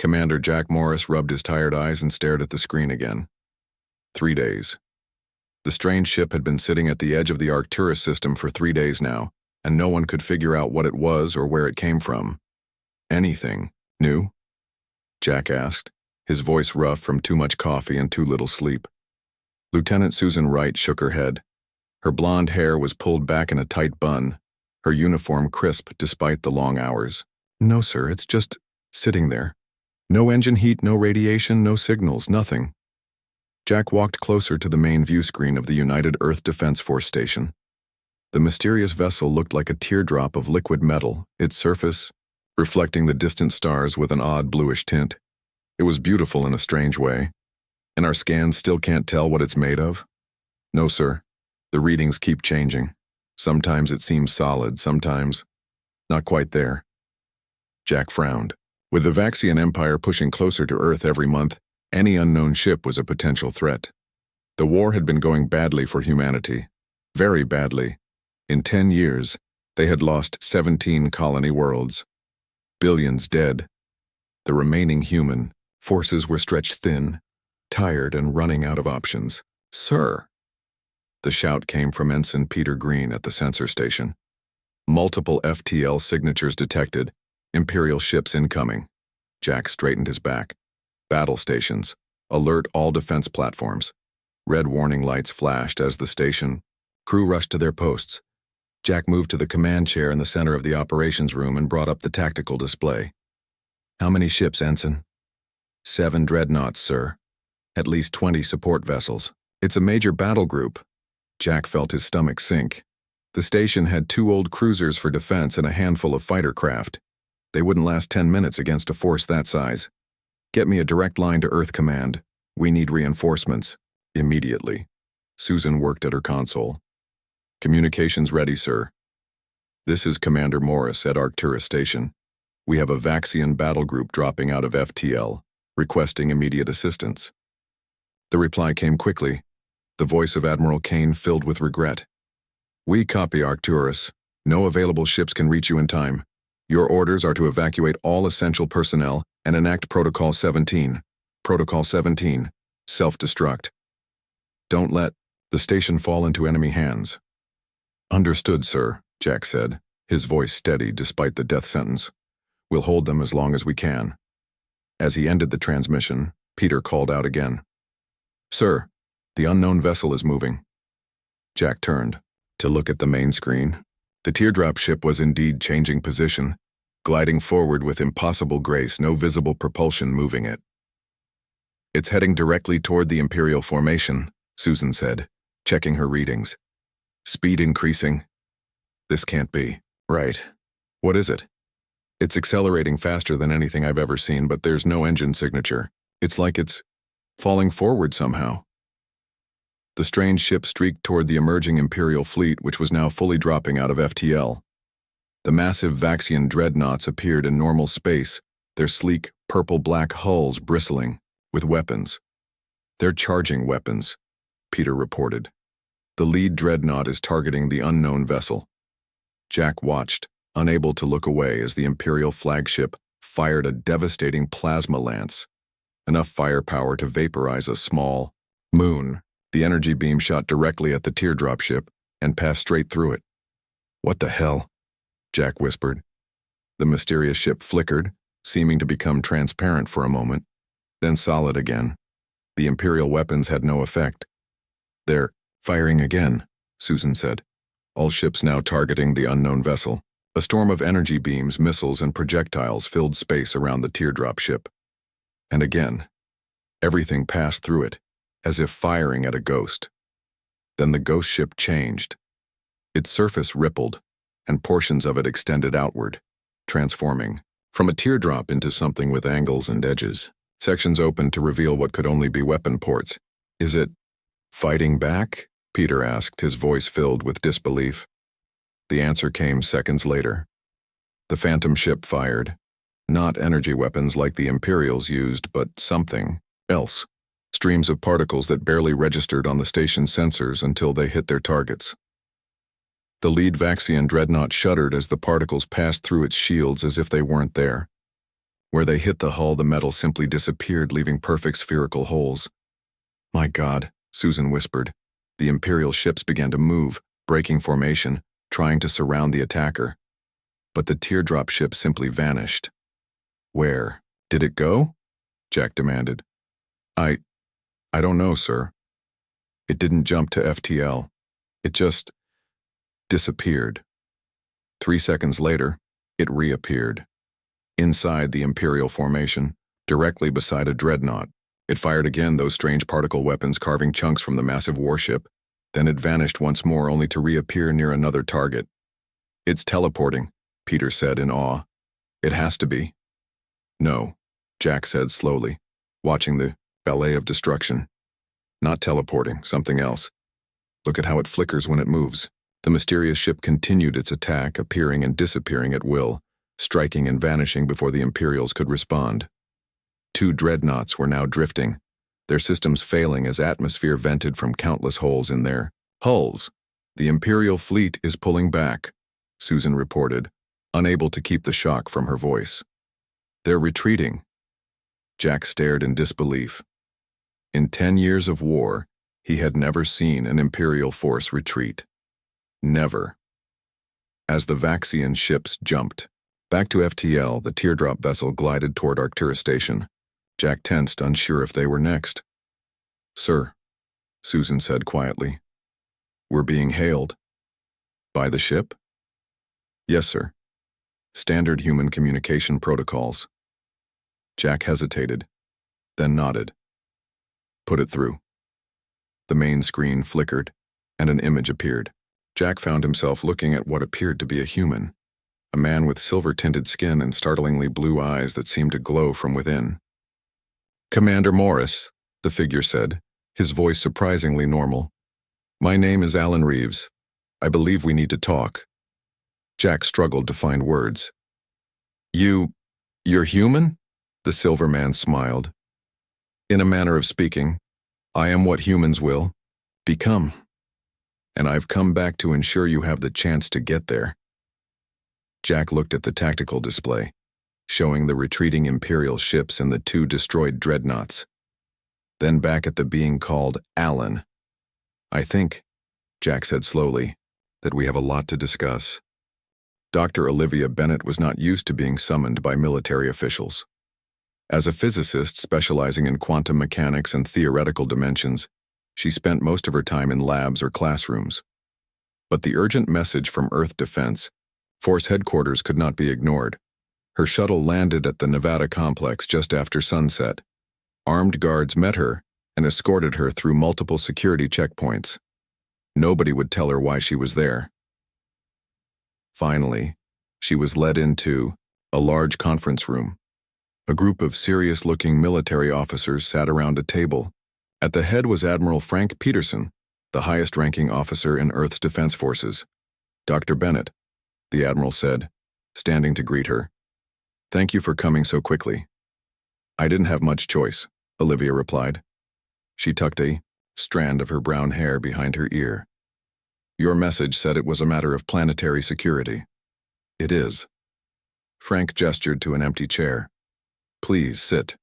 Commander Jack Morris rubbed his tired eyes and stared at the screen again. 3 days. The strange ship had been sitting at the edge of the Arcturus system for 3 days now, and no one could figure out what it was or where it came from. Anything new? Jack asked, his voice rough from too much coffee and too little sleep. Lieutenant Susan Wright shook her head. Her blonde hair was pulled back in a tight bun, her uniform crisp despite the long hours. No, sir, it's just sitting there. No engine heat, no radiation, no signals, nothing. Jack walked closer to the main view screen of the United Earth Defense Force station. The mysterious vessel looked like a teardrop of liquid metal, its surface reflecting the distant stars with an odd bluish tint. It was beautiful in a strange way. And our scans still can't tell what it's made of? No, sir. The readings keep changing. Sometimes it seems solid, sometimes not quite there. Jack frowned. With the Vaxian Empire pushing closer to Earth every month, any unknown ship was a potential threat. The war had been going badly for humanity. Very badly. In 10 years, they had lost 17 colony worlds. Billions dead. The remaining human forces were stretched thin, tired and running out of options. Sir! The shout came from Ensign Peter Green at the sensor station. Multiple FTL signatures detected. Imperial ships incoming. Jack straightened his back. Battle stations. Alert all defense platforms. Red warning lights flashed as the station crew rushed to their posts. Jack moved to the command chair in the center of the operations room and brought up the tactical display. How many ships, Ensign? 7 dreadnoughts, sir. At least 20 support vessels. It's a major battle group. Jack felt his stomach sink. The station had 2 old cruisers for defense and a handful of fighter craft. They wouldn't last 10 minutes against a force that size. Get me a direct line to Earth Command. We need reinforcements. Immediately. Susan worked at her console. Communications ready, sir. This is Commander Morris at Arcturus Station. We have a Vaxian battle group dropping out of FTL, requesting immediate assistance. The reply came quickly, the voice of Admiral Kane filled with regret. We copy, Arcturus. No available ships can reach you in time. Your orders are to evacuate all essential personnel and enact Protocol 17. Protocol 17. Self-destruct. Don't let the station fall into enemy hands. Understood, sir, Jack said, his voice steady despite the death sentence. We'll hold them as long as we can. As he ended the transmission, Peter called out again. Sir, the unknown vessel is moving. Jack turned to look at the main screen. The teardrop ship was indeed changing position, gliding forward with impossible grace, no visible propulsion moving it. It's heading directly toward the Imperial formation, Susan said, checking her readings. Speed increasing. This can't be right. What is it? It's accelerating faster than anything I've ever seen, but there's no engine signature. It's like it's falling forward somehow. The strange ship streaked toward the emerging Imperial fleet, which was now fully dropping out of FTL. The massive Vaxian dreadnoughts appeared in normal space, their sleek, purple-black hulls bristling with weapons. They're charging weapons, Peter reported. The lead dreadnought is targeting the unknown vessel. Jack watched, unable to look away as the Imperial flagship fired a devastating plasma lance, enough firepower to vaporize a small moon. The energy beam shot directly at the teardrop ship and passed straight through it. What the hell? Jack whispered. The mysterious ship flickered, seeming to become transparent for a moment, then solid again. The Imperial weapons had no effect. They're firing again, Susan said. All ships now targeting the unknown vessel. A storm of energy beams, missiles, and projectiles filled space around the teardrop ship. And again, everything passed through it, as if firing at a ghost. Then the ghost ship changed. Its surface rippled, and portions of it extended outward, transforming from a teardrop into something with angles and edges. Sections opened to reveal what could only be weapon ports. Is it fighting back? Peter asked, his voice filled with disbelief. The answer came seconds later. The phantom ship fired. Not energy weapons like the Imperials used, but something else. Streams of particles that barely registered on the station's sensors until they hit their targets. The lead Vaxian dreadnought shuddered as the particles passed through its shields as if they weren't there. Where they hit the hull, the metal simply disappeared, leaving perfect spherical holes. "My God," Susan whispered. The Imperial ships began to move, breaking formation, trying to surround the attacker. But the teardrop ship simply vanished. "Where? Did it go?" Jack demanded. I don't know, sir. It didn't jump to FTL. It just disappeared. 3 seconds later, it reappeared. Inside the Imperial formation, directly beside a dreadnought. It fired again, those strange particle weapons carving chunks from the massive warship. Then it vanished once more, only to reappear near another target. "It's teleporting," Peter said in awe. "It has to be." "No," Jack said slowly, watching the ballet of destruction. "Not teleporting, something else. Look at how it flickers when it moves." The mysterious ship continued its attack, appearing and disappearing at will, striking and vanishing before the Imperials could respond. 2 dreadnoughts were now drifting, their systems failing as atmosphere vented from countless holes in their hulls. "The Imperial fleet is pulling back," Susan reported, unable to keep the shock from her voice. "They're retreating." Jack stared in disbelief. In 10 years of war, he had never seen an Imperial force retreat. Never. As the Vaxian ships jumped back to FTL, the teardrop vessel glided toward Arcturus Station. Jack tensed, unsure if they were next. "Sir," Susan said quietly, "we're being hailed." "By the ship?" "Yes, sir. Standard human communication protocols." Jack hesitated, then nodded. "Put it through." The main screen flickered, and an image appeared. Jack found himself looking at what appeared to be a human, a man with silver-tinted skin and startlingly blue eyes that seemed to glow from within. "Commander Morris," the figure said, his voice surprisingly normal. "My name is Alan Reeves. I believe we need to talk." Jack struggled to find words. You're human?" The silver man smiled. "In a manner of speaking, I am what humans will become. And I've come back to ensure you have the chance to get there." Jack looked at the tactical display, showing the retreating Imperial ships and the 2 destroyed dreadnoughts. Then back at the being called Alan. "I think," Jack said slowly, "that we have a lot to discuss." Dr. Olivia Bennett was not used to being summoned by military officials. As a physicist specializing in quantum mechanics and theoretical dimensions, she spent most of her time in labs or classrooms. But the urgent message from Earth Defense Force headquarters could not be ignored. Her shuttle landed at the Nevada complex just after sunset. Armed guards met her and escorted her through multiple security checkpoints. Nobody would tell her why she was there. Finally, she was led into a large conference room. A group of serious-looking military officers sat around a table. At the head was Admiral Frank Peterson, the highest-ranking officer in Earth's defense forces. "Dr. Bennett," the Admiral said, standing to greet her. "Thank you for coming so quickly." "I didn't have much choice," Olivia replied. She tucked a strand of her brown hair behind her ear. "Your message said it was a matter of planetary security." "It is." Frank gestured to an empty chair. "Please sit.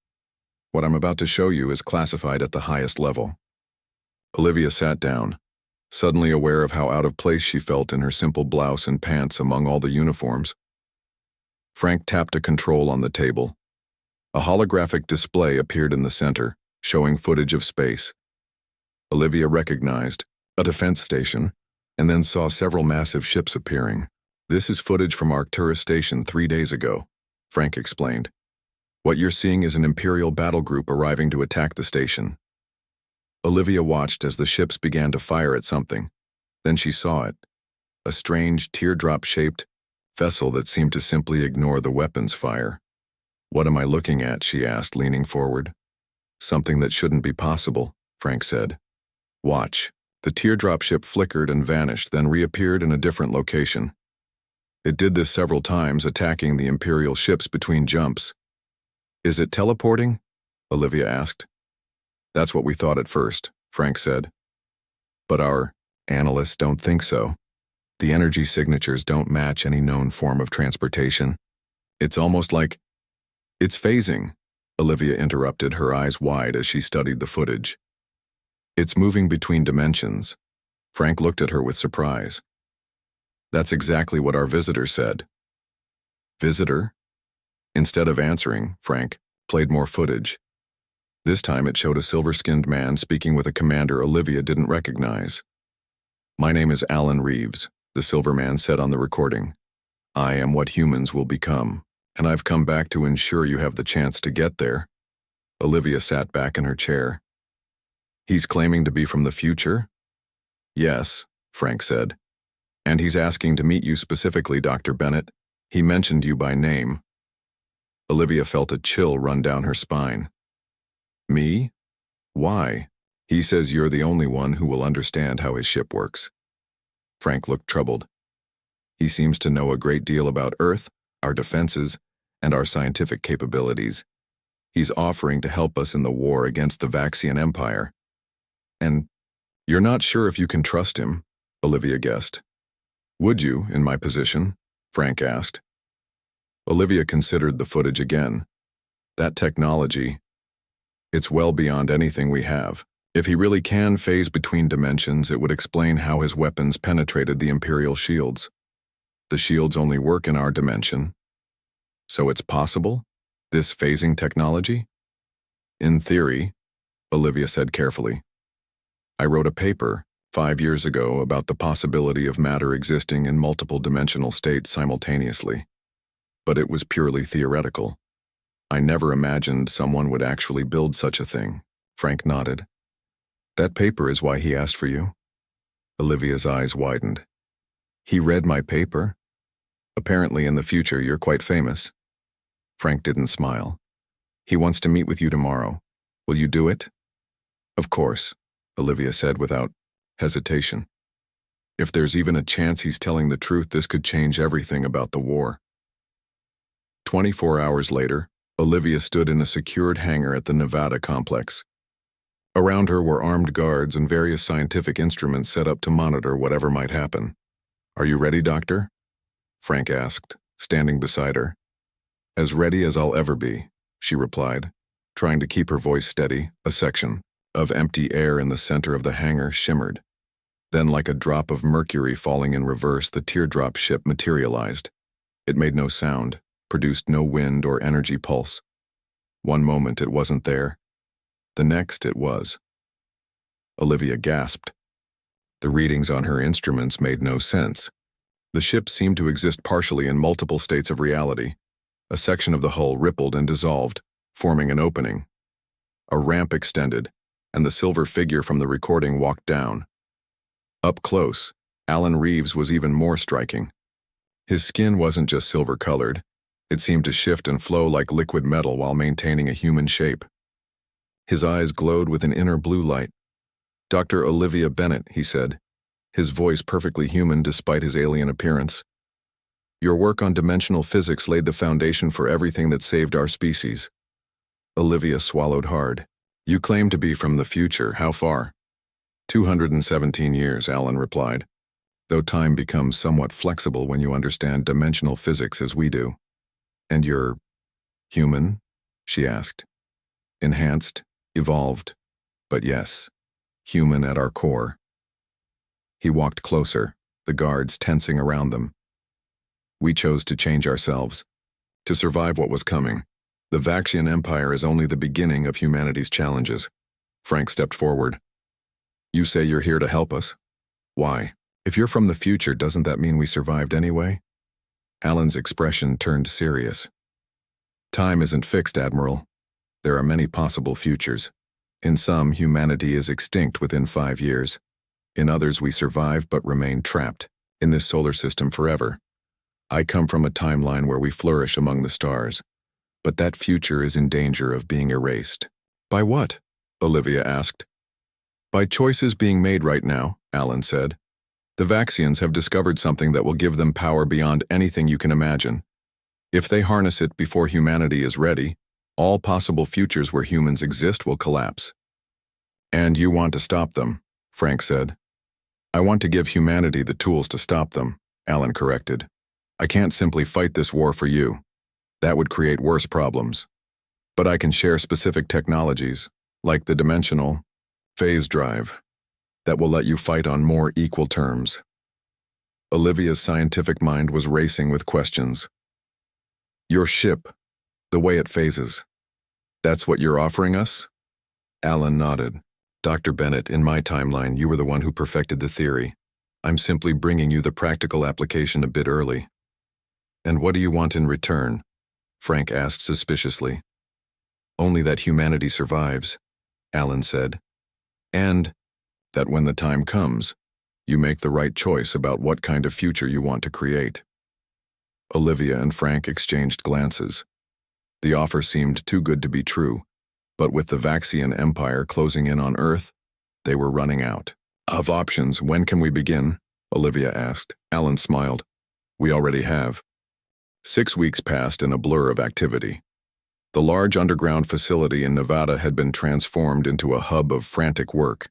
What I'm about to show you is classified at the highest level." Olivia sat down, suddenly aware of how out of place she felt in her simple blouse and pants among all the uniforms. Frank tapped a control on the table. A holographic display appeared in the center, showing footage of space. Olivia recognized a defense station, and then saw several massive ships appearing. "This is footage from Arcturus Station 3 days ago," Frank explained. "What you're seeing is an Imperial battle group arriving to attack the station." Olivia watched as the ships began to fire at something. Then she saw it, a strange teardrop-shaped vessel that seemed to simply ignore the weapons fire. "What am I looking at?" she asked, leaning forward. "Something that shouldn't be possible," Frank said. "Watch." The teardrop ship flickered and vanished, then reappeared in a different location. It did this several times, attacking the Imperial ships between jumps. "Is it teleporting?" Olivia asked. "That's what we thought at first," Frank said. "But our analysts don't think so. The energy signatures don't match any known form of transportation. It's almost like..." It's phasing, Olivia interrupted, her eyes wide as she studied the footage. It's moving between dimensions. Frank looked at her with surprise. That's exactly what our visitor said. Visitor? Instead of answering, Frank played more footage. This time it showed a silver-skinned man speaking with a commander Olivia didn't recognize. My name is Alan Reeves, the silver man said on the recording. I am what humans will become, and I've come back to ensure you have the chance to get there. Olivia sat back in her chair. He's claiming to be from the future? Yes, Frank said. And he's asking to meet you specifically, Dr. Bennett. He mentioned you by name. Olivia felt a chill run down her spine. Me? Why? He says you're the only one who will understand how his ship works. Frank looked troubled. He seems to know a great deal about Earth, our defenses, and our scientific capabilities. He's offering to help us in the war against the Vaxian Empire. And you're not sure if you can trust him, Olivia guessed. Would you, in my position? Frank asked. Olivia considered the footage again. That technology, it's well beyond anything we have. If he really can phase between dimensions, it would explain how his weapons penetrated the Imperial shields. The shields only work in our dimension. So it's possible? This phasing technology? In theory, Olivia said carefully. I wrote a paper 5 years ago about the possibility of matter existing in multiple dimensional states simultaneously. But it was purely theoretical. I never imagined someone would actually build such a thing. Frank nodded. That paper is why he asked for you? Olivia's eyes widened. He read my paper? Apparently in the future you're quite famous. Frank didn't smile. He wants to meet with you tomorrow. Will you do it? Of course, Olivia said without hesitation. If there's even a chance he's telling the truth, this could change everything about the war. 24 hours later, Olivia stood in a secured hangar at the Nevada complex. Around her were armed guards and various scientific instruments set up to monitor whatever might happen. Are you ready, Doctor? Frank asked, standing beside her. As ready as I'll ever be, she replied, trying to keep her voice steady. A section of empty air in the center of the hangar shimmered. Then, like a drop of mercury falling in reverse, the teardrop ship materialized. It made no sound, produced no wind or energy pulse. One moment it wasn't there. The next it was. Olivia gasped. The readings on her instruments made no sense. The ship seemed to exist partially in multiple states of reality. A section of the hull rippled and dissolved, forming an opening. A ramp extended, and the silver figure from the recording walked down. Up close, Alan Reeves was even more striking. His skin wasn't just silver-colored. It seemed to shift and flow like liquid metal while maintaining a human shape. His eyes glowed with an inner blue light. Dr. Olivia Bennett, he said, his voice perfectly human despite his alien appearance. Your work on dimensional physics laid the foundation for everything that saved our species. Olivia swallowed hard. You claim to be from the future. How far? 217 years, Alan replied, though time becomes somewhat flexible when you understand dimensional physics as we do. And you're human? She asked. Enhanced, evolved, but yes, human at our core. He walked closer, the guards tensing around them. We chose to change ourselves, to survive what was coming. The Vaxian Empire is only the beginning of humanity's challenges. Frank stepped forward. You say you're here to help us? Why? If you're from the future, doesn't that mean we survived anyway? Alan's expression turned serious. Time isn't fixed, Admiral. There are many possible futures. In some, humanity is extinct within 5 years. In others, we survive but remain trapped in this solar system forever. I come from a timeline where we flourish among the stars, but that future is in danger of being erased. By what? Olivia asked. By choices being made right now, Alan said. The Vaxians have discovered something that will give them power beyond anything you can imagine. If they harness it before humanity is ready, all possible futures where humans exist will collapse. And you want to stop them, Frank said. I want to give humanity the tools to stop them, Alan corrected. I can't simply fight this war for you. That would create worse problems. But I can share specific technologies, like the dimensional phase drive, that will let you fight on more equal terms. Olivia's scientific mind was racing with questions. Your ship, the way it phases, that's what you're offering us? Alan nodded. Dr. Bennett, in my timeline, you were the one who perfected the theory. I'm simply bringing you the practical application a bit early. And what do you want in return? Frank asked suspiciously. Only that humanity survives, Alan said. And that when the time comes, you make the right choice about what kind of future you want to create. Olivia and Frank exchanged glances. The offer seemed too good to be true, but with the Vaxian Empire closing in on Earth, they were running out of options. When can we begin? Olivia asked. Alan smiled. We already have. 6 weeks passed in a blur of activity. The large underground facility in Nevada had been transformed into a hub of frantic work.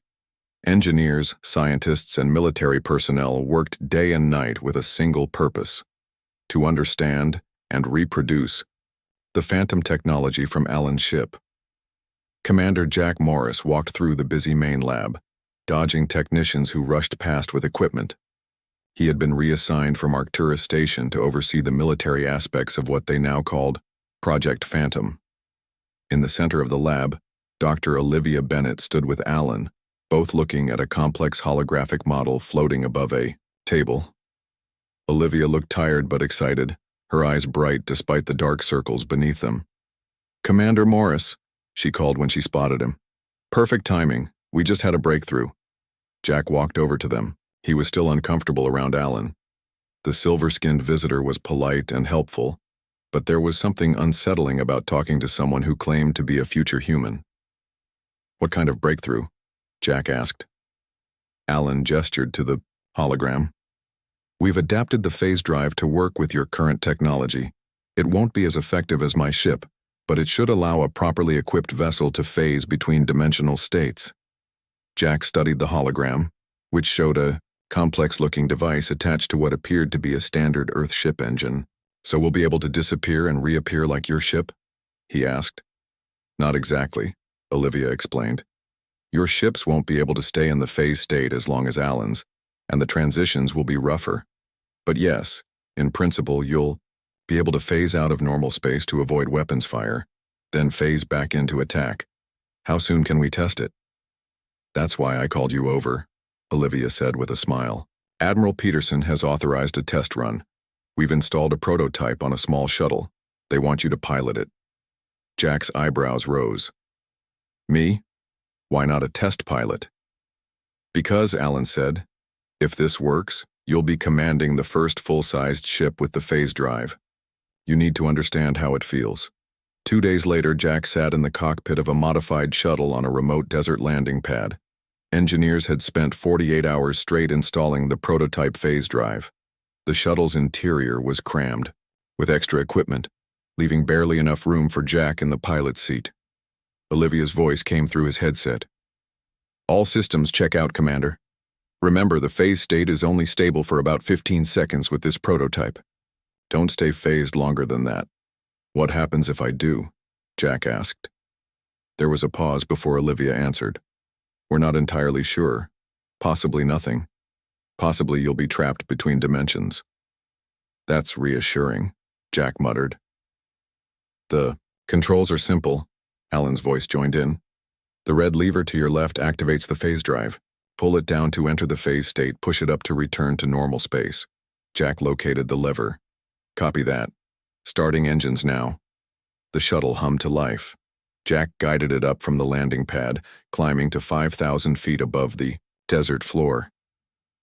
Engineers, scientists, and military personnel worked day and night with a single purpose: to understand and reproduce the phantom technology from Alan's ship. Commander Jack Morris walked through the busy main lab, dodging technicians who rushed past with equipment. He had been reassigned from Arcturus Station to oversee the military aspects of what they now called Project Phantom. In the center of the lab, Dr. Olivia Bennett stood with Alan, both looking at a complex holographic model floating above a table. Olivia looked tired but excited, her eyes bright despite the dark circles beneath them. Commander Morris, she called when she spotted him. Perfect timing, we just had a breakthrough. Jack walked over to them. He was still uncomfortable around Alan. The silver-skinned visitor was polite and helpful, but there was something unsettling about talking to someone who claimed to be a future human. What kind of breakthrough? Jack asked. Alan gestured to the hologram. We've adapted the phase drive to work with your current technology. It won't be as effective as my ship, but it should allow a properly equipped vessel to phase between dimensional states. Jack studied the hologram, which showed a complex-looking device attached to what appeared to be a standard Earth ship engine. So we'll be able to disappear and reappear like your ship? He asked. Not exactly, Olivia explained. Your ships won't be able to stay in the phase state as long as Alan's, and the transitions will be rougher. But yes, in principle, you'll be able to phase out of normal space to avoid weapons fire, then phase back into attack. How soon can we test it? That's why I called you over, Olivia said with a smile. Admiral Peterson has authorized a test run. We've installed a prototype on a small shuttle. They want you to pilot it. Jack's eyebrows rose. Me? Why not a test pilot? Because, Alan said, if this works, you'll be commanding the first full-sized ship with the phase drive. You need to understand how it feels. 2 days later, Jack sat in the cockpit of a modified shuttle on a remote desert landing pad. Engineers had spent 48 hours straight installing the prototype phase drive. The shuttle's interior was crammed, with extra equipment, leaving barely enough room for Jack in the pilot's seat. Olivia's voice came through his headset. All systems check out, Commander. Remember, the phase state is only stable for about 15 seconds with this prototype. Don't stay phased longer than that. What happens if I do? Jack asked. There was a pause before Olivia answered. We're not entirely sure. Possibly nothing. Possibly you'll be trapped between dimensions. That's reassuring, Jack muttered. The controls are simple, Alan's voice joined in. The red lever to your left activates the phase drive. Pull it down to enter the phase state, push it up to return to normal space. Jack located the lever. Copy that. Starting engines now. The shuttle hummed to life. Jack guided it up from the landing pad, climbing to 5,000 feet above the desert floor.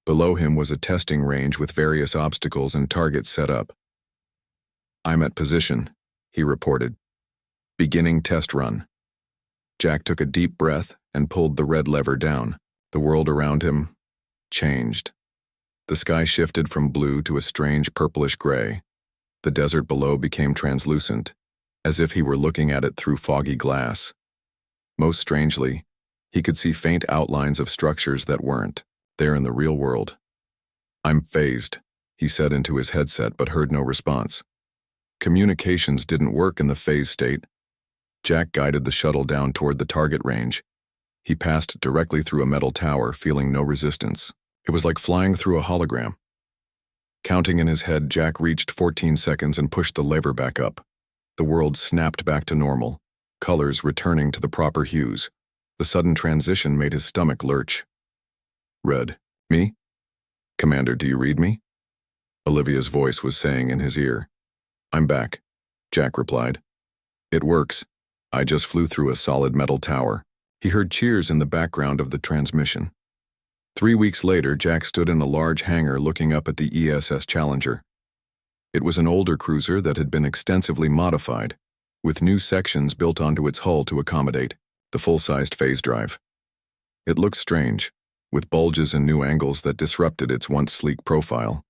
Below him was a testing range with various obstacles and targets set up. I'm at position, he reported. Beginning test run. Jack took a deep breath and pulled the red lever down. The world around him changed. The sky shifted from blue to a strange purplish gray. The desert below became translucent, as if he were looking at it through foggy glass. Most strangely, he could see faint outlines of structures that weren't there in the real world. I'm phased, he said into his headset but heard no response. Communications didn't work in the phase state. Jack guided the shuttle down toward the target range. He passed directly through a metal tower, feeling no resistance. It was like flying through a hologram. Counting in his head, Jack reached 14 seconds and pushed the lever back up. The world snapped back to normal, colors returning to the proper hues. The sudden transition made his stomach lurch. "Red. Me? Commander, do you read me?" Olivia's voice was saying in his ear. "I'm back," Jack replied. "It works. I just flew through a solid metal tower." He heard cheers in the background of the transmission. 3 weeks later, Jack stood in a large hangar looking up at the ESS Challenger. It was an older cruiser that had been extensively modified, with new sections built onto its hull to accommodate the full-sized phase drive. It looked strange, with bulges and new angles that disrupted its once sleek profile.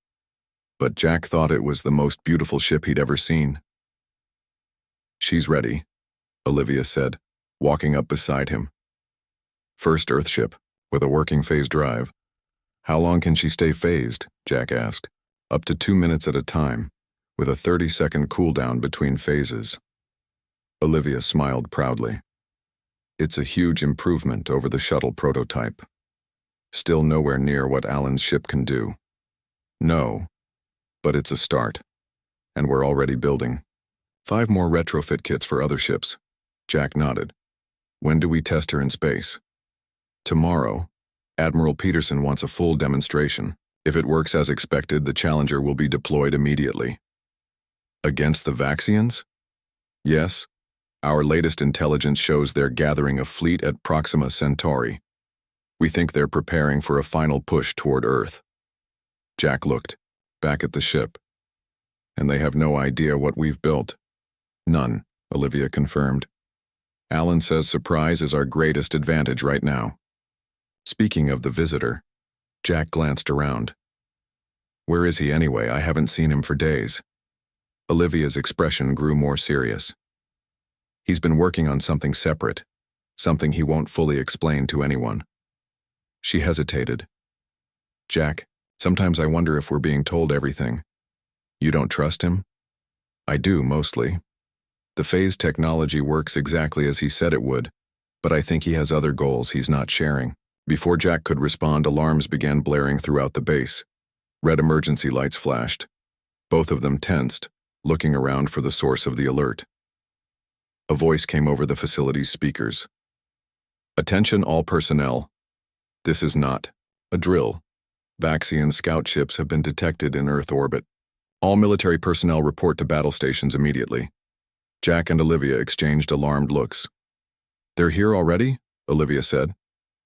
But Jack thought it was the most beautiful ship he'd ever seen. "She's ready," Olivia said, walking up beside him. "First Earthship, with a working phase drive." "How long can she stay phased?" Jack asked. "Up to 2 minutes at a time, with a 30-second cooldown between phases." Olivia smiled proudly. "It's a huge improvement over the shuttle prototype. Still nowhere near what Alan's ship can do." "No, but it's a start, and we're already building 5 more retrofit kits for other ships." Jack nodded. "When do we test her in space?" "Tomorrow. Admiral Peterson wants a full demonstration. If it works as expected, the Challenger will be deployed immediately." "Against the Vaxians?" "Yes. Our latest intelligence shows they're gathering a fleet at Proxima Centauri. We think they're preparing for a final push toward Earth." Jack looked back at the ship. "And they have no idea what we've built?" "None," Olivia confirmed. "Alan says surprise is our greatest advantage right now." Speaking of the visitor, Jack glanced around. "Where is he anyway? I haven't seen him for days." Olivia's expression grew more serious. "He's been working on something separate, something he won't fully explain to anyone." She hesitated. "Jack, sometimes I wonder if we're being told everything." "You don't trust him?" "I do, mostly. The phase technology works exactly as he said it would, but I think he has other goals he's not sharing." Before Jack could respond, alarms began blaring throughout the base. Red emergency lights flashed. Both of them tensed, looking around for the source of the alert. A voice came over the facility's speakers. "Attention all personnel. This is not a drill. Vaxian scout ships have been detected in Earth orbit. All military personnel report to battle stations immediately." Jack and Olivia exchanged alarmed looks. "They're here already?" Olivia said.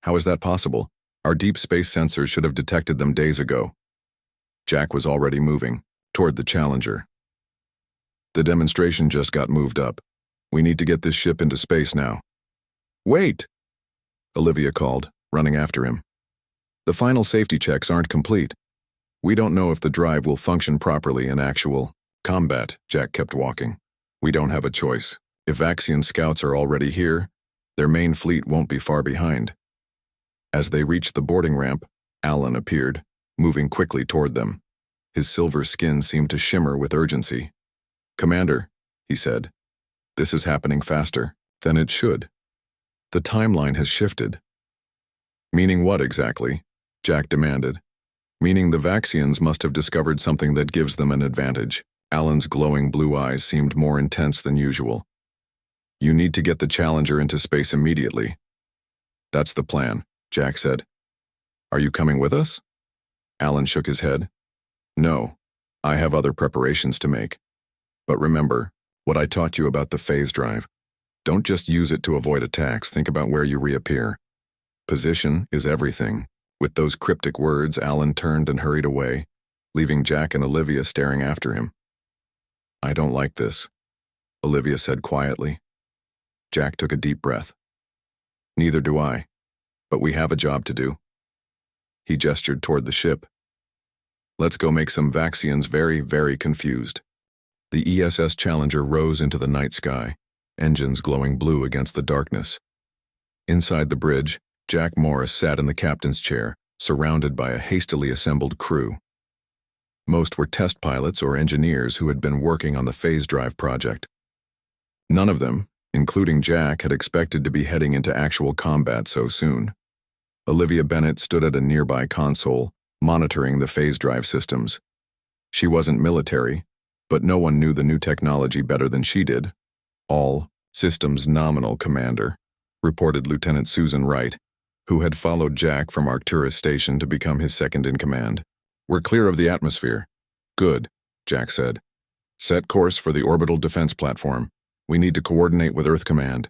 "How is that possible? Our deep space sensors should have detected them days ago." Jack was already moving toward the Challenger. "The demonstration just got moved up. We need to get this ship into space now." "Wait!" Olivia called, running after him. "The final safety checks aren't complete. We don't know if the drive will function properly in actual combat." Jack kept walking. "We don't have a choice. If Vaxian scouts are already here, their main fleet won't be far behind." As they reached the boarding ramp, Alan appeared, moving quickly toward them. His silver skin seemed to shimmer with urgency. "Commander," he said, "this is happening faster than it should. The timeline has shifted." "Meaning what exactly?" Jack demanded. "Meaning the Vaxians must have discovered something that gives them an advantage." Alan's glowing blue eyes seemed more intense than usual. "You need to get the Challenger into space immediately." "That's the plan," Jack said. "Are you coming with us?" Alan shook his head. "No, I have other preparations to make. But remember what I taught you about the phase drive. Don't just use it to avoid attacks, think about where you reappear. Position is everything." With those cryptic words, Alan turned and hurried away, leaving Jack and Olivia staring after him. "I don't like this," Olivia said quietly. Jack took a deep breath. "Neither do I. But we have a job to do." He gestured toward the ship. "Let's go make some Vaxians very, very confused." The ESS Challenger rose into the night sky, engines glowing blue against the darkness. Inside the bridge, Jack Morris sat in the captain's chair, surrounded by a hastily assembled crew. Most were test pilots or engineers who had been working on the phase drive project. None of them, including Jack, had expected to be heading into actual combat so soon. Olivia Bennett stood at a nearby console, monitoring the phase drive systems. She wasn't military, but no one knew the new technology better than she did. All systems nominal commander, reported Lieutenant Susan Wright, who had followed Jack from Arcturus Station to become his second-in-command. "We're clear of the atmosphere." "Good," Jack said. "Set course for the orbital defense platform. We need to coordinate with Earth Command."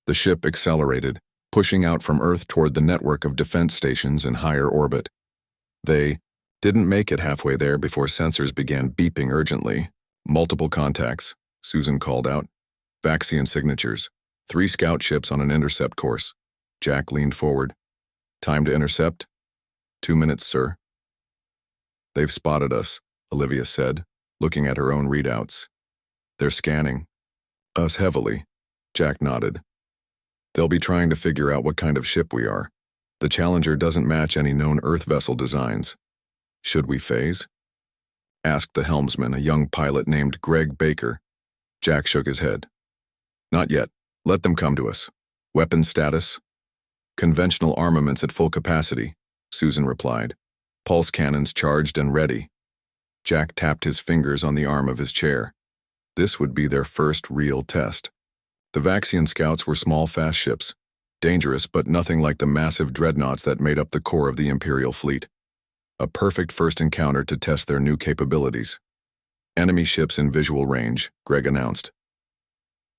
The ship accelerated, pushing out from Earth toward the network of defense stations in higher orbit. They didn't make it halfway there before sensors began beeping urgently. "Multiple contacts," Susan called out. "Vaxian signatures. 3 scout ships on an intercept course." Jack leaned forward. "Time to intercept?" 2 minutes, sir." "They've spotted us," Olivia said, looking at her own readouts. "They're scanning us heavily." Jack nodded. "They'll be trying to figure out what kind of ship we are. The Challenger doesn't match any known Earth vessel designs." "Should we phase?" asked the helmsman, a young pilot named Greg Baker. Jack shook his head. "Not yet. Let them come to us." "Weapon status?" "Conventional armaments at full capacity," Susan replied. "Pulse cannons charged and ready." Jack tapped his fingers on the arm of his chair. This would be their first real test. The Vaxian scouts were small, fast ships, dangerous but nothing like the massive dreadnoughts that made up the core of the Imperial fleet. A perfect first encounter to test their new capabilities. "Enemy ships in visual range," Greg announced.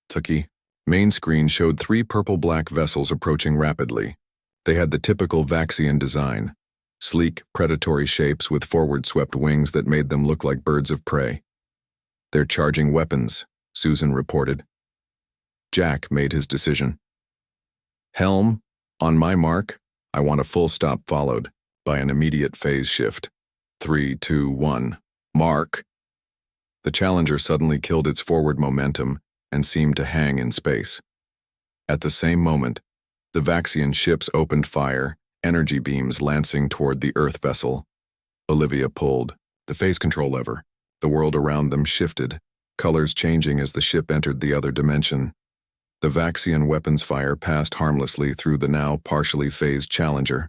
Tucky. Main screen showed 3 purple-black vessels approaching rapidly. They had the typical Vaxian design, sleek, predatory shapes with forward-swept wings that made them look like birds of prey. "They're charging weapons," Susan reported. Jack made his decision. "Helm, on my mark, I want a full stop followed by an immediate phase shift. 3, 2, 1, mark." The Challenger suddenly killed its forward momentum and seemed to hang in space. At the same moment, the Vaxian ships opened fire, energy beams lancing toward the Earth vessel. Olivia pulled the phase control lever. The world around them shifted, colors changing as the ship entered the other dimension. The Vaxian weapons fire passed harmlessly through the now partially phased Challenger.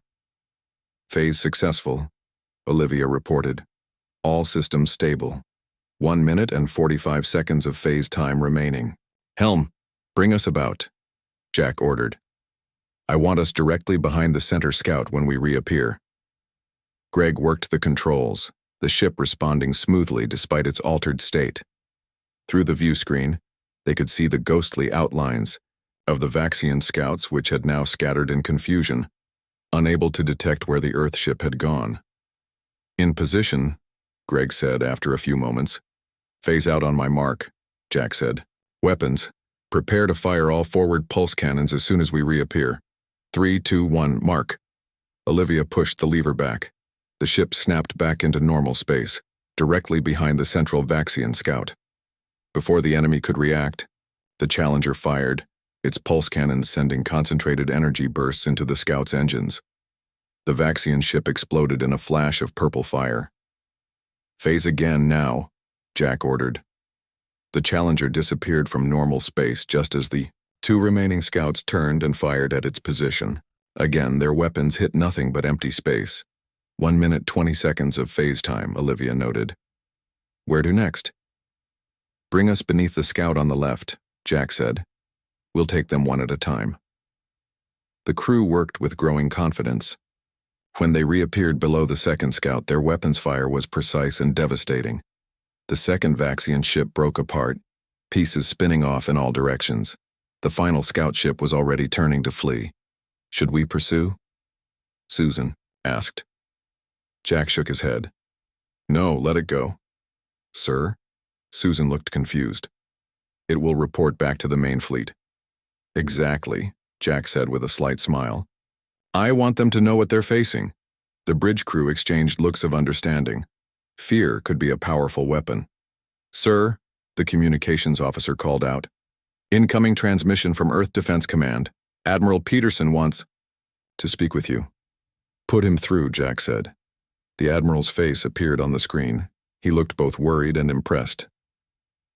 "Phase successful," Olivia reported. "All systems stable. 1 minute and 45 seconds of phase time remaining." "Helm, bring us about," Jack ordered. "I want us directly behind the center scout when we reappear." Greg worked the controls, the ship responding smoothly despite its altered state. Through the view screen, they could see the ghostly outlines of the Vaxian scouts, which had now scattered in confusion, unable to detect where the Earth ship had gone. "In position," Greg said after a few moments. "Phase out on my mark," Jack said. "Weapons, prepare to fire all forward pulse cannons as soon as we reappear. 3, 2, 1, mark." Olivia pushed the lever back. The ship snapped back into normal space, directly behind the central Vaxian scout. Before the enemy could react, the Challenger fired, its pulse cannons sending concentrated energy bursts into the scout's engines. The Vaxian ship exploded in a flash of purple fire. "Phase again now," Jack ordered. The Challenger disappeared from normal space just as the 2 remaining scouts turned and fired at its position. Again, their weapons hit nothing but empty space. 1 minute 20 seconds of phase time, Olivia noted. "Where to next?" "Bring us beneath the scout on the left," Jack said. "We'll take them one at a time." The crew worked with growing confidence. When they reappeared below the second scout, their weapons fire was precise and devastating. The second Vaxian ship broke apart, pieces spinning off in all directions. The final scout ship was already turning to flee. "Should we pursue?" Susan asked. Jack shook his head. "No, let it go." "Sir?" Susan looked confused. "It will report back to the main fleet." "Exactly," Jack said with a slight smile. "I want them to know what they're facing." The bridge crew exchanged looks of understanding. Fear could be a powerful weapon. "Sir," the communications officer called out. "Incoming transmission from Earth Defense Command. Admiral Peterson wants to speak with you." "Put him through," Jack said. The Admiral's face appeared on the screen. He looked both worried and impressed.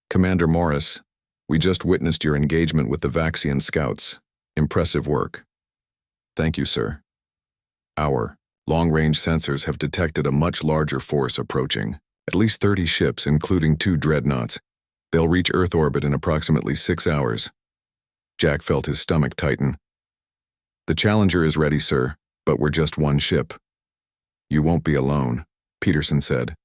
"Commander Morris, we just witnessed your engagement with the Vaxian scouts. Impressive work." "Thank you, sir. Our long-range sensors have detected a much larger force approaching. At least 30 ships, including 2 dreadnoughts. They'll reach Earth orbit in approximately 6 hours. Jack felt his stomach tighten. "The Challenger is ready, sir, but we're just one ship." "You won't be alone," Peterson said.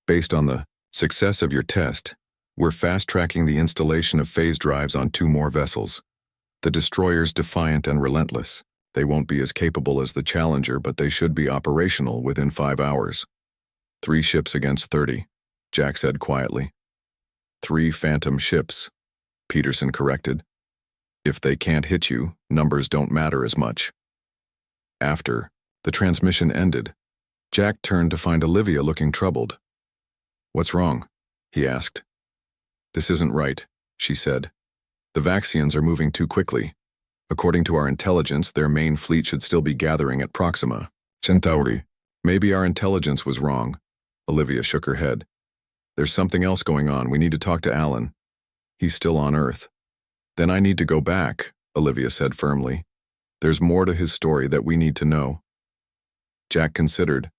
"Based on the success of your test, we're fast-tracking the installation of phase drives on 2 more vessels. The destroyers Defiant and Relentless. They won't be as capable as the Challenger, but they should be operational within 5 hours. 3 ships against 30, Jack said quietly. 3 phantom ships, Peterson corrected. If they can't hit you, numbers don't matter as much. After the transmission ended, Jack turned to find Olivia looking troubled. "What's wrong?" he asked. "This isn't right," she said. "The Vaxians are moving too quickly. According to our intelligence, their main fleet should still be gathering at Proxima Centauri. Maybe our intelligence was wrong." Olivia shook her head. "There's something else going on. We need to talk to Alan. He's still on Earth." "Then I need to go back," Olivia said firmly. "There's more to his story that we need to know." Jack considered.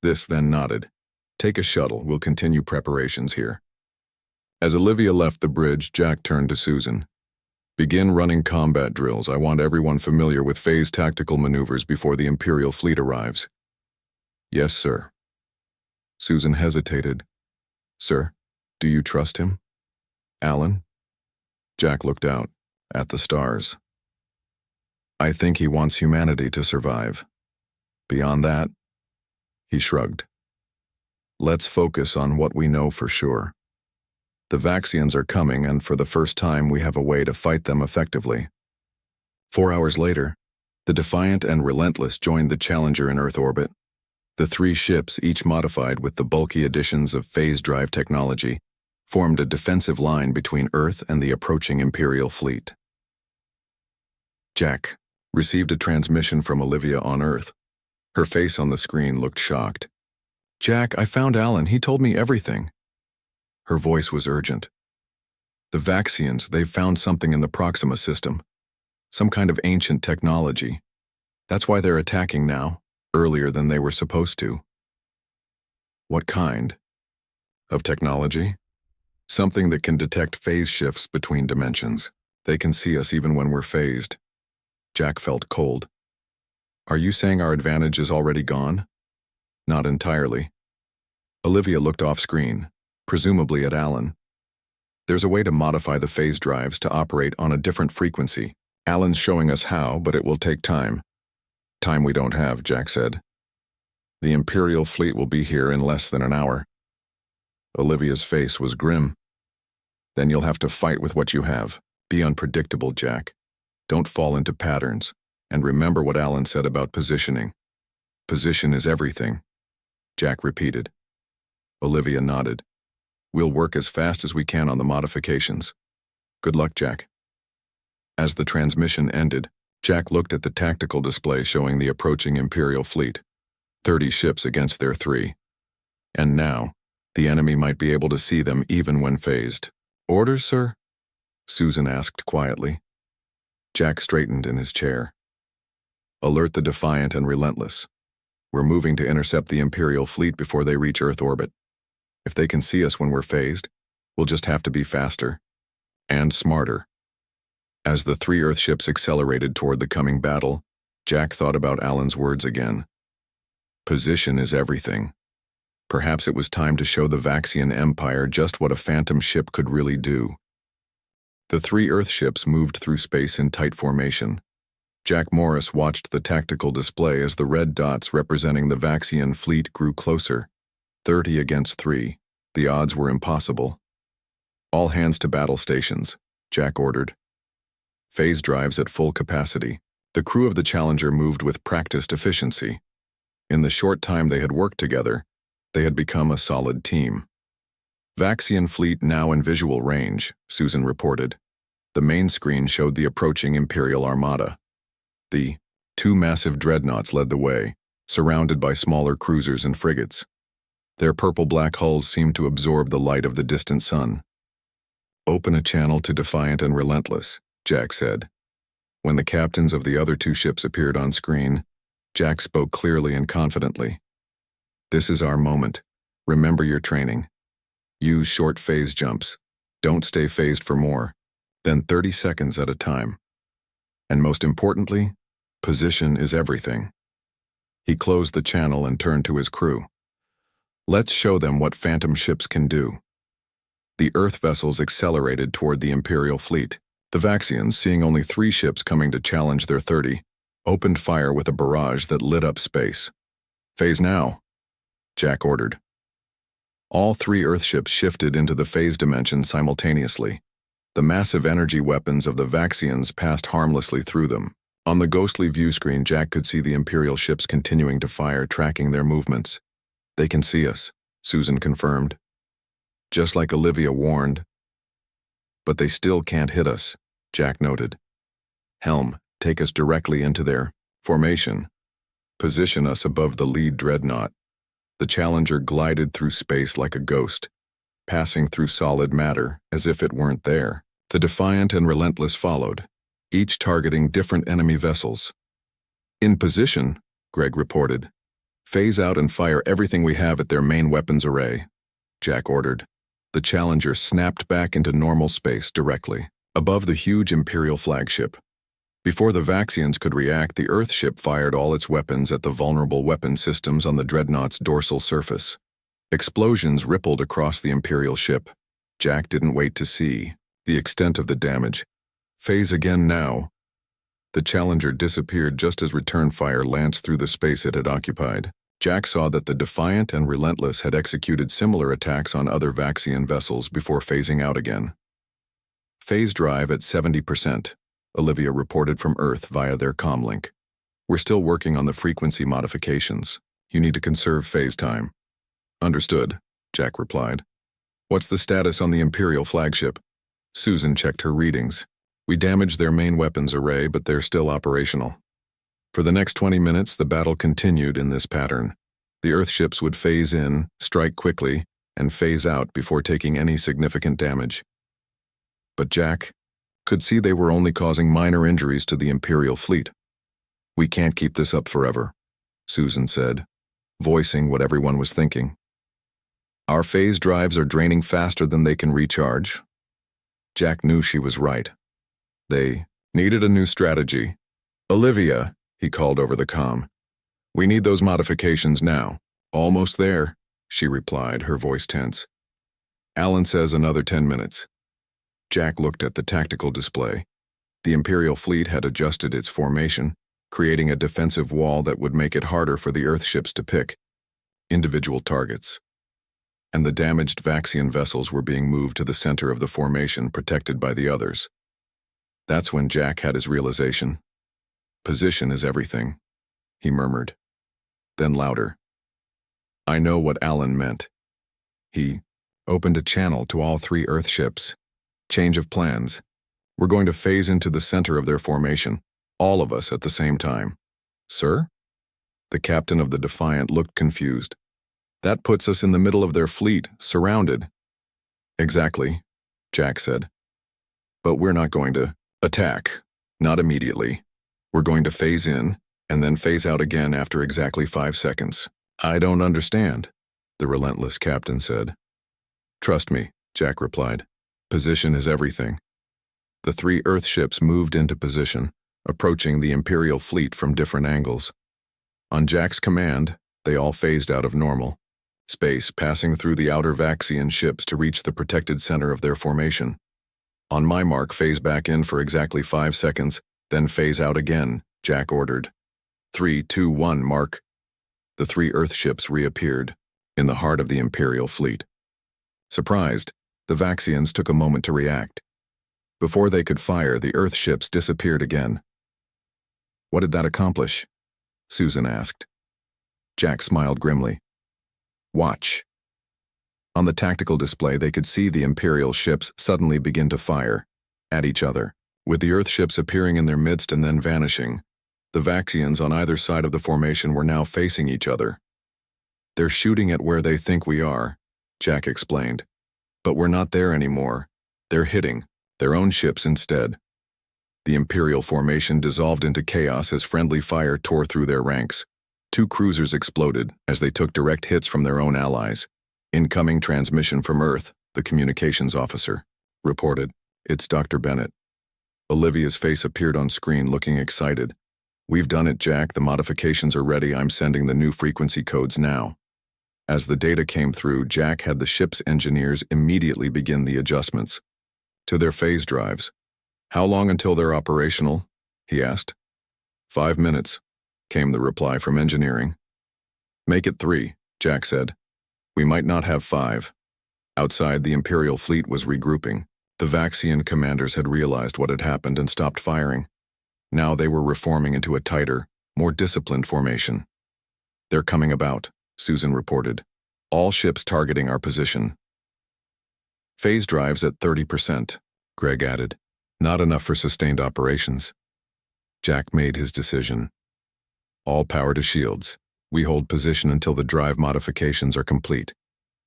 This then nodded. "Take a shuttle. We'll continue preparations here." As Olivia left the bridge, Jack turned to Susan. "Begin running combat drills. I want everyone familiar with phase tactical maneuvers before the Imperial fleet arrives." "Yes, sir." Susan hesitated. "Sir, do you trust him? Alan?" Jack looked out, at the stars. "I think he wants humanity to survive. Beyond that," he shrugged. "Let's focus on what we know for sure. The Vaxians are coming, and for the first time we have a way to fight them effectively." 4 hours later, the Defiant and Relentless joined the Challenger in Earth orbit. The 3 ships, each modified with the bulky additions of phase drive technology, formed a defensive line between Earth and the approaching Imperial fleet. Jack received a transmission from Olivia on Earth. Her face on the screen looked shocked. "Jack, I found Alan. He told me everything." Her voice was urgent. "The Vaxians, they've found something in the Proxima system. Some kind of ancient technology. That's why they're attacking now, earlier than they were supposed to." "What kind of technology?" "Something that can detect phase shifts between dimensions. They can see us even when we're phased." Jack felt cold. "Are you saying our advantage is already gone?" "Not entirely." Olivia looked off-screen, presumably at Alan. "There's a way to modify the phase drives to operate on a different frequency. Alan's showing us how, but it will take time." "Time we don't have," Jack said. "The Imperial fleet will be here in less than an hour." Olivia's face was grim. "Then you'll have to fight with what you have. Be unpredictable, Jack. Don't fall into patterns. And remember what Alan said about positioning. Position is everything," Jack repeated. Olivia nodded. "We'll work as fast as we can on the modifications. Good luck, Jack." As the transmission ended, Jack looked at the tactical display showing the approaching Imperial fleet. 30 ships against their 3. And now, the enemy might be able to see them even when phased. "Orders, sir?" Susan asked quietly. Jack straightened in his chair. "Alert the Defiant and Relentless. We're moving to intercept the Imperial fleet before they reach Earth orbit. If they can see us when we're phased, we'll just have to be faster. And smarter." As the 3 Earth ships accelerated toward the coming battle, Jack thought about Alan's words again. Position is everything. Perhaps it was time to show the Vaxian Empire just what a phantom ship could really do. The 3 Earth ships moved through space in tight formation. Jack Morris watched the tactical display as the red dots representing the Vaxian fleet grew closer. 30 against 3. The odds were impossible. "All hands to battle stations," Jack ordered. Phase drives at full capacity. The crew of the Challenger moved with practiced efficiency. In the short time they had worked together, they had become a solid team. "Vaxian fleet now in visual range," Susan reported. The main screen showed the approaching Imperial Armada. The 2 massive dreadnoughts led the way, surrounded by smaller cruisers and frigates. Their purple-black hulls seemed to absorb the light of the distant sun. "Open a channel to Defiant and Relentless," Jack said. When the captains of the other two ships appeared on screen, Jack spoke clearly and confidently. "This is our moment. Remember your training. Use short phase jumps. Don't stay phased for more than 30 seconds at a time. And most importantly, position is everything." He closed the channel and turned to his crew. "Let's show them what Phantom ships can do." The Earth vessels accelerated toward the Imperial fleet. The Vaxians, seeing only 3 ships coming to challenge their 30, opened fire with a barrage that lit up space. "Phase now," Jack ordered. All 3 Earth ships shifted into the phase dimension simultaneously. The massive energy weapons of the Vaxians passed harmlessly through them. On the ghostly view screen, Jack could see the Imperial ships continuing to fire, tracking their movements. "They can see us," Susan confirmed. "Just like Olivia warned." "But they still can't hit us," Jack noted. "Helm, take us directly into their formation. Position us above the lead dreadnought." The Challenger glided through space like a ghost, passing through solid matter as if it weren't there. The Defiant and Relentless followed, each targeting different enemy vessels. "In position," Greg reported. "Phase out and fire everything we have at their main weapons array," Jack ordered. The Challenger snapped back into normal space directly, above the huge Imperial flagship. Before the Vaxians could react, the Earth ship fired all its weapons at the vulnerable weapon systems on the dreadnought's dorsal surface. Explosions rippled across the Imperial ship. Jack didn't wait to see the extent of the damage. "Phase again now." The Challenger disappeared just as return fire lanced through the space it had occupied. Jack saw that the Defiant and Relentless had executed similar attacks on other Vaxian vessels before phasing out again. "Phase drive at 70%, Olivia reported from Earth via their comlink. "We're still working on the frequency modifications. You need to conserve phase time." "Understood," Jack replied. "What's the status on the Imperial flagship?" Susan checked her readings. "We damaged their main weapons array, but they're still operational." For the next 20 minutes, the battle continued in this pattern. The Earth ships would phase in, strike quickly, and phase out before taking any significant damage. But Jack could see they were only causing minor injuries to the Imperial fleet. "We can't keep this up forever," Susan said, voicing what everyone was thinking. "Our phase drives are draining faster than they can recharge." Jack knew she was right. They needed a new strategy. "Olivia," he called over the comm. "We need those modifications now." "Almost there," she replied, her voice tense. "Alan says another 10 minutes. Jack looked at the tactical display. The Imperial fleet had adjusted its formation, creating a defensive wall that would make it harder for the Earth ships to pick individual targets. And the damaged Vaxian vessels were being moved to the center of the formation, protected by the others. That's when Jack had his realization. "Position is everything," he murmured. Then louder. "I know what Alan meant." He opened a channel to all 3 Earth ships. "Change of plans. We're going to phase into the center of their formation, all of us at the same time." "Sir?" The captain of the Defiant looked confused. "That puts us in the middle of their fleet, surrounded." "Exactly," Jack said. "But we're not going to attack. Not immediately. We're going to phase in, and then phase out again after exactly 5 seconds." "I don't understand," the relentless captain said. "Trust me," Jack replied. "Position is everything." The 3 Earth ships moved into position, approaching the Imperial fleet from different angles. On Jack's command, they all phased out of normal space, passing through the outer Vaxian ships to reach the protected center of their formation. "On my mark, phase back in for exactly 5 seconds, then phase out again," Jack ordered. 3, 2, 1, mark. The 3 Earth ships reappeared, in the heart of the Imperial fleet. Surprised, the Vaxians took a moment to react. Before they could fire, the Earth ships disappeared again. "What did that accomplish?" Susan asked. Jack smiled grimly. "Watch." On the tactical display, they could see the Imperial ships suddenly begin to fire at each other, with the Earth ships appearing in their midst and then vanishing. The Vaxians on either side of the formation were now facing each other. They're shooting at where they think we are, Jack explained. But we're not there anymore. They're hitting their own ships instead. The Imperial formation dissolved into chaos as friendly fire tore through their ranks. 2 cruisers exploded as they took direct hits from their own allies. Incoming transmission from Earth, the communications officer reported. It's Dr. Bennett. Olivia's face appeared on screen, looking excited. We've done it, Jack. The modifications are ready. I'm sending the new frequency codes now. As the data came through, Jack had the ship's engineers immediately begin the adjustments to their phase drives. How long until they're operational? He asked. 5 minutes, came the reply from engineering. Make it 3, Jack said. We might not have 5. Outside, the Imperial fleet was regrouping. The Vaxian commanders had realized what had happened and stopped firing. Now they were reforming into a tighter, more disciplined formation. They're coming about, Susan reported. All ships targeting our position. Phase drives at 30%, Greg added. Not enough for sustained operations. Jack made his decision. All power to shields. We hold position until the drive modifications are complete.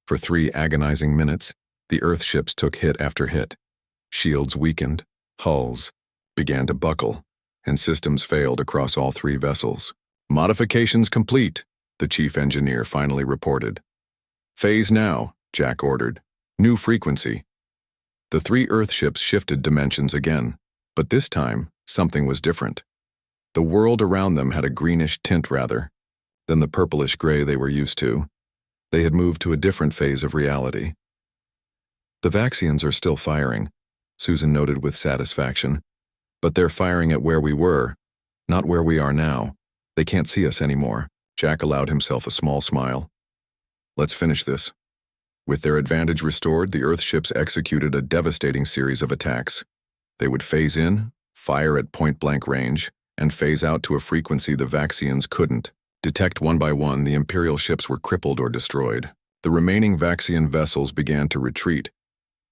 For 3 agonizing minutes, the Earth ships took hit after hit. Shields weakened, hulls began to buckle, and systems failed across all 3 vessels. Modifications complete, the chief engineer finally reported. Phase now, Jack ordered. New frequency. The 3 Earth ships shifted dimensions again, but this time, something was different. The world around them had a greenish tint rather than the purplish gray they were used to. They had moved to a different phase of reality. The Vaxians are still firing, Susan noted with satisfaction, but they're firing at where we were, not where we are now. They can't see us anymore. Jack allowed himself a small smile. Let's finish this. With their advantage restored, the Earth ships executed a devastating series of attacks. They would phase in, fire at point-blank range, and phase out to a frequency the Vaxians couldn't. Detect one by one, the Imperial ships were crippled or destroyed. The remaining Vaxian vessels began to retreat,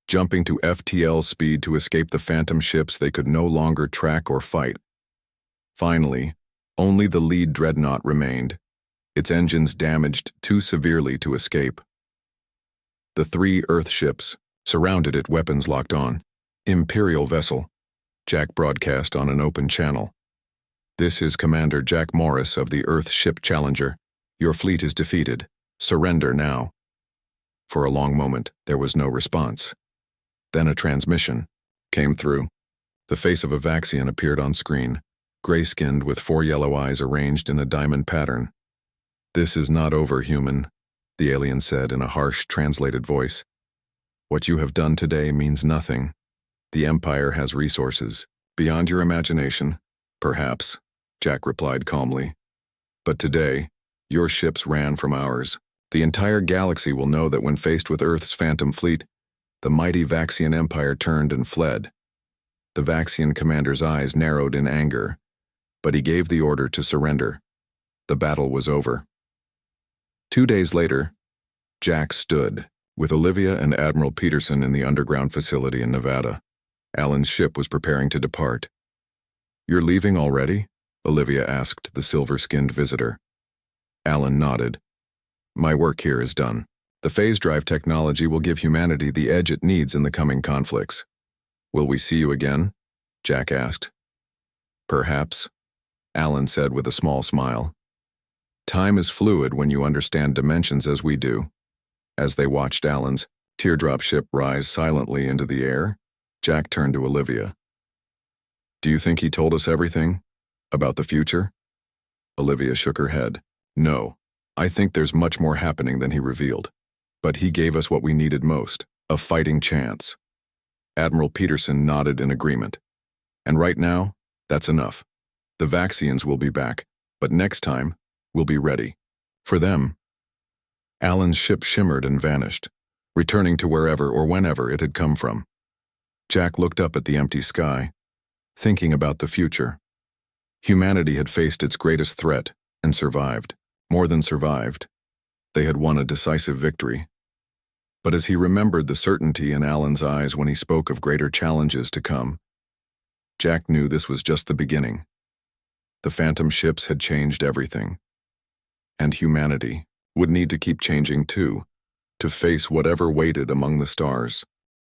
jumping to FTL speed to escape the Phantom ships they could no longer track or fight. Finally, only the lead dreadnought remained, its engines damaged too severely to escape. The 3 Earth ships surrounded it, weapons locked on. Imperial vessel, Jack broadcast on an open channel. This is Commander Jack Morris of the Earth ship Challenger. Your fleet is defeated. Surrender now. For a long moment, there was no response. Then a transmission came through. The face of a Vaxian appeared on screen, gray-skinned with 4 yellow eyes arranged in a diamond pattern. This is not over, human, the alien said in a harsh, translated voice. What you have done today means nothing. The Empire has resources. Beyond your imagination, perhaps, Jack replied calmly. But today, your ships ran from ours. The entire galaxy will know that when faced with Earth's Phantom fleet, the mighty Vaxian Empire turned and fled. The Vaxian commander's eyes narrowed in anger, but he gave the order to surrender. The battle was over. 2 days later, Jack stood, with Olivia and Admiral Peterson in the underground facility in Nevada. Alan's ship was preparing to depart. You're leaving already? Olivia asked the silver-skinned visitor. Alan nodded. My work here is done. The phase drive technology will give humanity the edge it needs in the coming conflicts. Will we see you again? Jack asked. Perhaps, Alan said with a small smile. Time is fluid when you understand dimensions as we do. As they watched Alan's teardrop ship rise silently into the air, Jack turned to Olivia. Do you think he told us everything? About the future? Olivia shook her head. No, I think there's much more happening than he revealed. But he gave us what we needed most, a fighting chance. Admiral Peterson nodded in agreement. And right now, that's enough. The Vaxians will be back, but next time, we'll be ready. For them. Alan's ship shimmered and vanished, returning to wherever or whenever it had come from. Jack looked up at the empty sky, thinking about the future. Humanity had faced its greatest threat and survived. More than survived. They had won a decisive victory. But as he remembered the certainty in Alan's eyes when he spoke of greater challenges to come, Jack knew this was just the beginning. The Phantom ships had changed everything. And humanity would need to keep changing too, to face whatever waited among the stars.